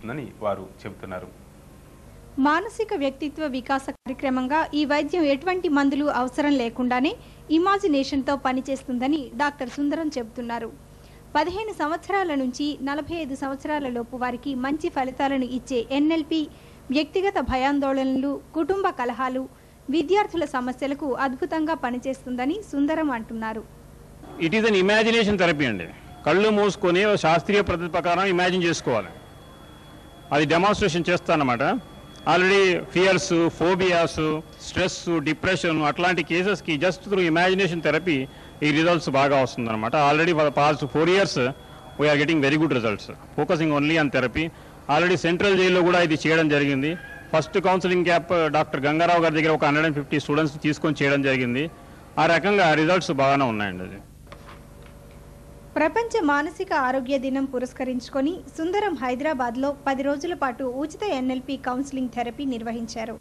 ఉంటుందని వారు చెబుతున్నారు. మానసిక వ్యక్తిత్వ వికాస కార్యక్రమంగా ఈ వైద్యం ఎటువంటి మందులు అవసరం లేకుండానే ఇమాజినేషన్తో పనిచేస్తుందని డాక్టర్ సుందరం చెబుతున్నారు. 15 సంవత్సరాల నుంచి 45 సంవత్సరాల లోపు వారికి మంచి ఫలితాలను ఇచ్చే ఎన్ఎల్పి వ్యక్తిగత భయాందోళనలు, కుటుంబ కలహాలు, విద్యార్థుల సమస్యలకు అద్భుతంగా పనిచేస్తుందని సుందరం అంటున్నారు. It is an imagination therapy అండి. కళ్ళు మూసుకొని శాస్త్రీయ పద్ధతి ప్రకారం ఇమాజిన్ చేసుకోవాలి. అది డెమాన్స్ట్రేషన్ చేస్తానమాట. Already fears, phobias, stress, depression అట్లాంటి కేసెస్కి జస్ట్ త్రూ ఇమాజినేషన్ థెరపీ ఈ రిజల్ట్స్ బాగా వస్తుందన్నమాట. Already for past 4 years we are getting very good results, focusing only on therapy. Already central జైల్లో కూడా ఇది చేయడం జరిగింది. First counselling camp doctor Gangarao గారి దగ్గర ఒక 150 స్టూడెంట్స్ తీసుకొని చేయడం జరిగింది. ఆ రకంగా రిజల్ట్స్ బాగానే ఉన్నాయండి. అది ప్రపంచ మానసిక ఆరోగ్య దినం పురస్కరించుకొని సుందరం హైదరాబాద్లో 10 రోజుల పాటు ఉచిత ఎన్ఎల్పి కౌన్సిలింగ్ థెరపీ నిర్వహించారు.